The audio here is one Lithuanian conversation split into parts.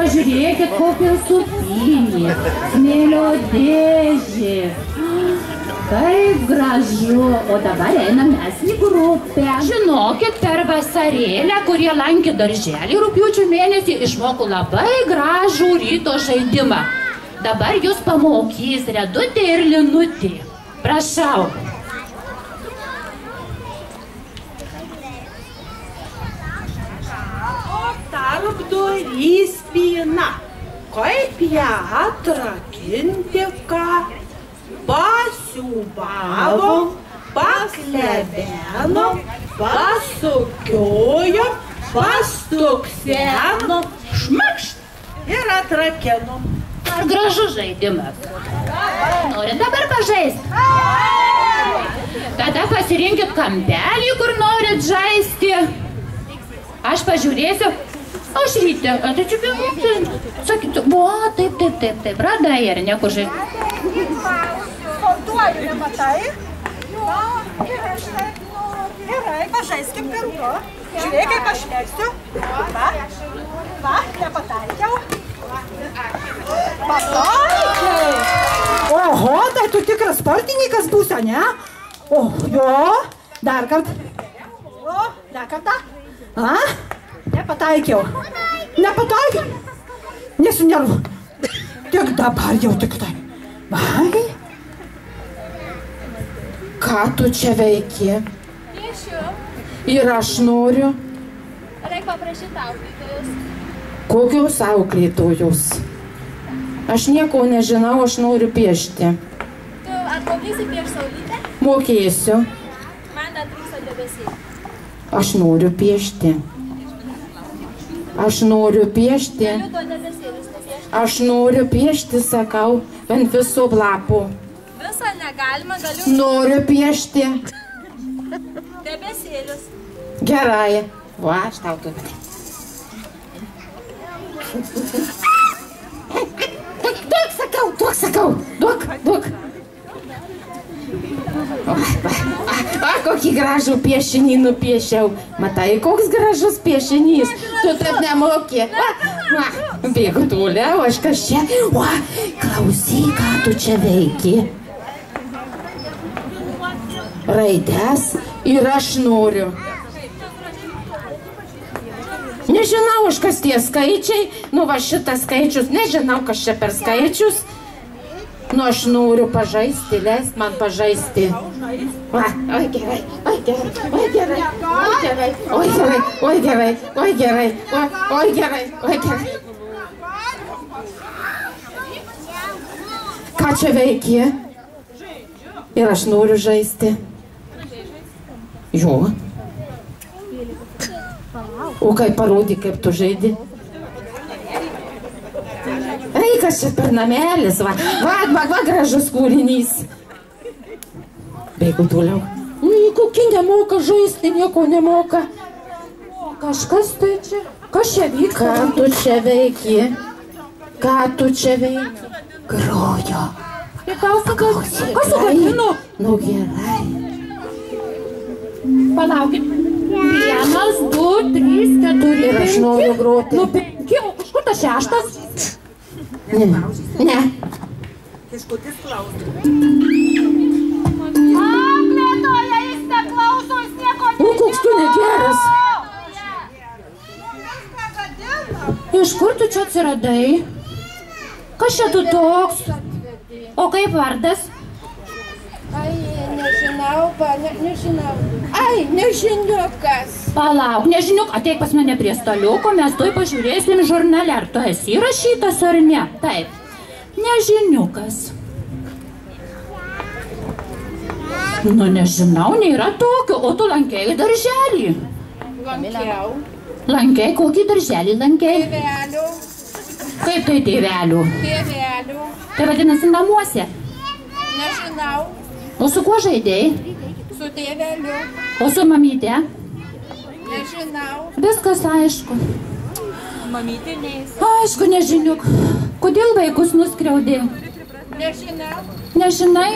pažiūrėkit, kokia supynė, smėlio dėžė. Kaip gražu, o dabar einam mes į grupę. Žinokit, per vasarėlę, kurie lankė darželį rugpjūčio mėnesį, išmokau labai gražų ryto žaidimą. Dabar jūs pamokys Redutė ir Linutė. Prašau. O tarpdurys spyna, kaip ją atrakinti ką? Pasiūbavo, paklebeno, pasukiojo, pastukseno, šmakšt ir atrakino. Ar gražus žaidimas? Norit dabar pažaisti? Tada pasirinkit kampelį, kur norit žaisti. Aš pažiūrėsiu. Aušrytė, tai čia bėgūti. Sakytų, taip, radai ir nieko žaisti. Kontuoju, nematai? Gerai, pažaiskim kartu. Žiūrėk, kaip aš mėgsiu. Va, nepataikiau. Pataikiai. Oho, tai tu tikras sportininkas būsi, ne? O, jo, dar kartą. O, dar kartą. A? Nepataikiau. Nepataikiau. Nesinervu. Tik dabar jau tik tai. Vai? Ką tu čia veiki? Piešiu. Ir aš noriu. Reik paprašyti auklėtojus. Kokios auklėtojos? Aš nieko nežinau, aš noriu piešti. Tu ar mokysi piešti saulytę? Mokėsiu. Man dar trūksta debesėlį. Aš noriu piešti. Aš noriu piešti. Galiu to debesėlius nupiešti. Aš noriu piešti, sakau, ant viso lapo. Visą negalima, galiu Noriu piešti. debesėlius. Gerai. Va, aš tau duodu. Duok, sakau. Duok. Kokį gražų piešinį nupiešiau. Matai, koks gražus piešinys. Tu taip nemokė. Bėgu toliau, aš kas čia. Klausyk, ką tu čia veiki. Raides ir aš noriu. Nežinau, aš kas tie skaičiai. Nu, va šitas skaičius. Nežinau, kas čia per skaičius. Nu, aš noriu pažaisti, leisk man pažaisti. Va, oi gerai. Ką čia veiki? Ir aš noriu žaisti. Jo. O kaip parodyk, kaip tu žaidi? Ei, kas čia per namelis, va, gražus kūrinys. Bėgu toliau. Kokie nemoka žaisti, nieko nemoka. Kažkas tai čia, kas čia vyksta? Ką tu čia veiki? Grojo. Kas sugadino? Nu gerai. Palaukit. 1, 2, 3, 4, Ir aš noriu groti. Nu 5, o kažkur tas 6. Ne. Kažkotis klausia. Auklėtoja, jis neklauso, jis nieko nežino. O koks tu negeras. Iš kur tu čia atsiradai? Kas čia tu toks? O kaip vardas? Ai, nežinau. Ai, nežiniukas. Palauk, nežiniuk, ateik pas mane prie staliuko, mes tuoj pažiūrėsim žurnale, ar tu esi įrašytas ar ne. Taip, nežiniukas. Nu, nežinau, nėra tokio, o tu lankei darželį. Lankiau. Lankei, kokį darželį lankei? Tėvelių. Kaip tai tėvelių? Tėvelių. Tai vadinasi namuose. Nežinau. O su kuo žaidėjai? Su tėveliu. O su mamytė? Nežinau. Viskas aišku. Mamytė neis. Aišku, nežiniuk. Kodėl vaikus nuskriaudė? Nežinau. Nežinai?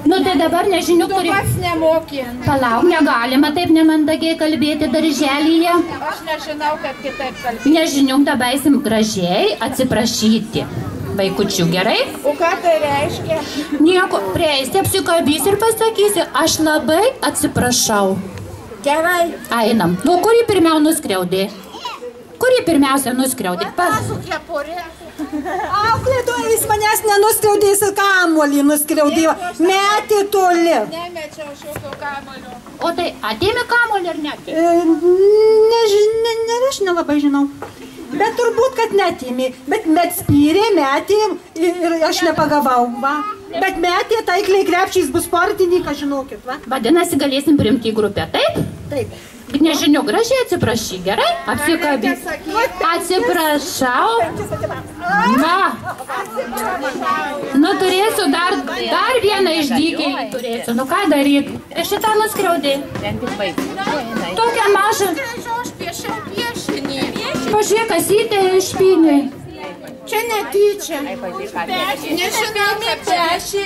Nu tai dabar nežiniuk turi. Tu pats nemokė. Palauk, negalima taip nemandagiai kalbėti darželyje. Aš nežinau, kaip kitaip kalbėti. Nežiniuk dabaisim gražiai atsiprašyti. Vaikučių, gerai? O ką tai reiškia? Nieko, prieisi, apsikabys ir pasakysi, aš labai atsiprašau. Gerai. Einam. Nu, kurį pirmiau nuskriaudė? Kurį pirmiausia nuskriaudė? Pasų kepurė. Auklėtoja, jis manęs nenuskriaudė, jis kamuolį nuskriaudė. Metė toli. Nemečiau šokio kamuolio. O tai atėmė kamuolį ar ne? Aš nelabai žinau. Bet turbūt, kad netėmė. Bet spyrė, metė ir aš nepagavau. Va. Bet metė taikliai krepšiais bus sportininkas, žinokit. Va. Vadinasi, galėsim priimti į grupę, taip? Taip. Nežinau, gražiai atsiprašy, gerai? Apsikabys. Atsiprašau. Va. Nu, turėsiu dar vieną išdykį. Turėsiu. Nu, ką daryti? Ir šitą nuskriaudė. Tokią mažą. Aš piešiau piešinį. Pažiūrėk, kasytė išpynė. Čia netyčia. Nežinau, kaip pešė.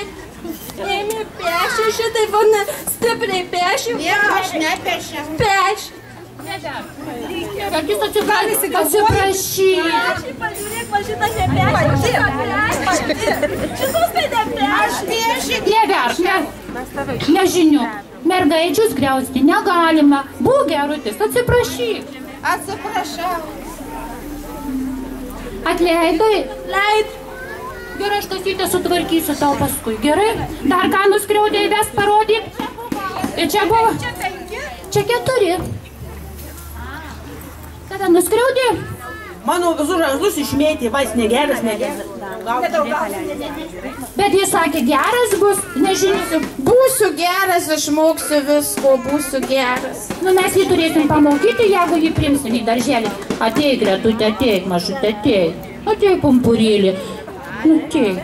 Ėmė pešė, šitai vana stipriai pešė. Ne, aš nepešiau. Pešė. Kad jūs atsiprašy. Pažiūrėk, man šitą nepešė. Šitus tai nepešė. Neverk, nežiniu. Mergaičius griausti negalima. Būk gerutis, atsiprašyk. Atsiprašau. Atleidai? Leid. Gerai, aš kasytę sutvarkysiu tau paskui, gerai? Dar ką nuskriaudė įves parodyk? Ir čia buvo? Čia 4. Tada nuskriaudė? Mano visus žaislus išmėtė, va, jis negeras. Bet jis sakė, geras bus, nežinosiu. Būsiu geras, išmoksiu visko, būsiu geras. Nu, mes jį turėsim pamokyti, jeigu jį primsim į darželį. Ateik, Gretutė, ateik, mažutė, ateik. Ateik, pumpurėlį. Nu, ateik.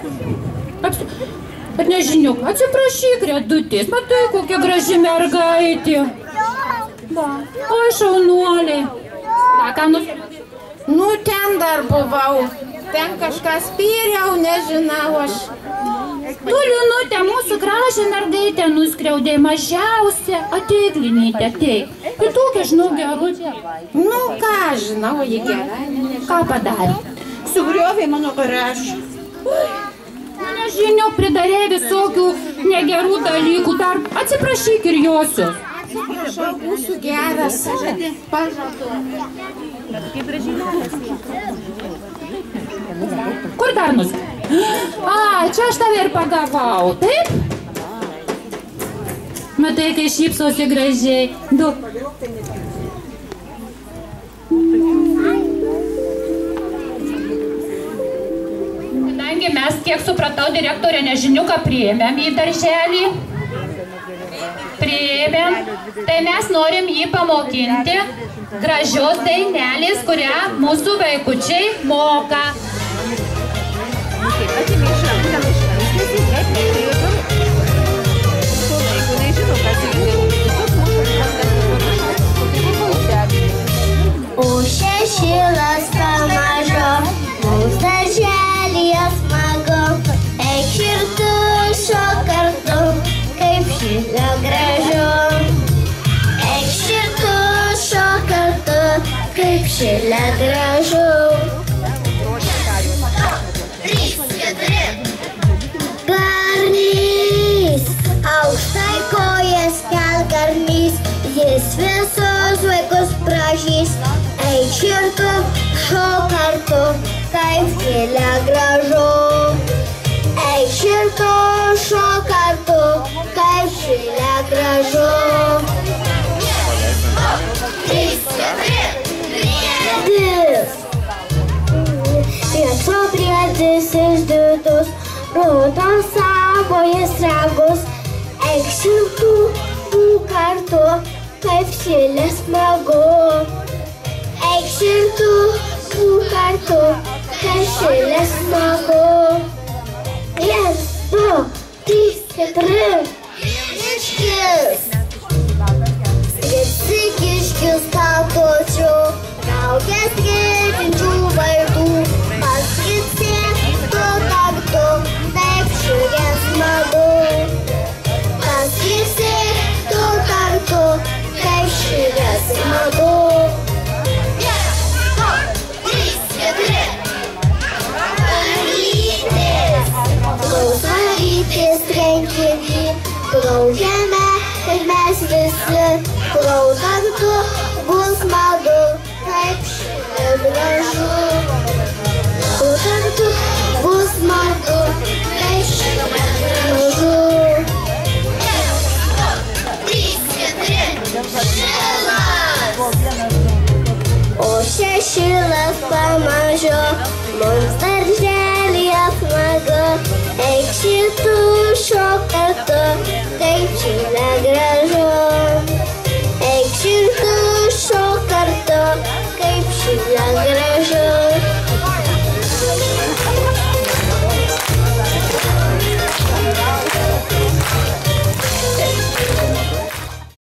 Bet nežiniuk, atsiprašyk, Gretutės, matai, kokia graži mergaitė. Oi, šaunuoliai. Ką Nu, ten dar buvau. Ten kažką spyriau, nežinau aš. Tu, Linutė, mūsų gražią mergaitę nuskriaudė mažiausia. Ateik, Linytė, ateik. Ir tokia, žinau, gerutė. Nu, ką žinau, ji gerai. Ką padarė? Sugriovė mano garažą. Nežiniau, pridarė visokių negerų dalykų. Dar atsiprašyk ir josios. Atsiprašau, būsiu geras. Pažadu. Kur dar nuskriaudė? Čia aš tave ir pagavau, taip? Matai, kai šypsosi gražiai. Du. Kadangi mes, kiek supratau, direktorė Nežiniuką priėmėm į darželį. Priėmėm. Tai mes norim jį pamokinti gražios dainelės, kurią mūsų vaikučiai moka. O šešilas pamažu, mums darželyje smagu, eik ir tu šok kartu, kaip šilio gražu. Eik ir tu šok kartu, kaip šilio gražu. 3, 4. Garnys, aukštai kojas kelk garnys, jis visus vaikus prašys. Eik ir tu šok kartu, kaip šilio gražu. Eik ir tu šok kartu, kaip šilio gražu. 3, 4. Pieco briedis išdidus, rūtos savo jis ragus. Eik ir tu būk kartu, kaip šilio smagu. Eik ir tu būk kartu, kaip šilio smagu. 1, 2, 3, 4. Kiškis. Visi kiškius tautočių, traukės girdinčių vardų. Paskitsė tu taktu, taip šiurė smagu. visi klausantų bus smagu, kaip šiandien gražu. Klausantų bus smagu, kaip šiandien gražu. 1, 2, 3, 4, šilas! O šešilas pamažu, mums darželyje smagu, eik šitų šokatu, kaip šiandien gražu.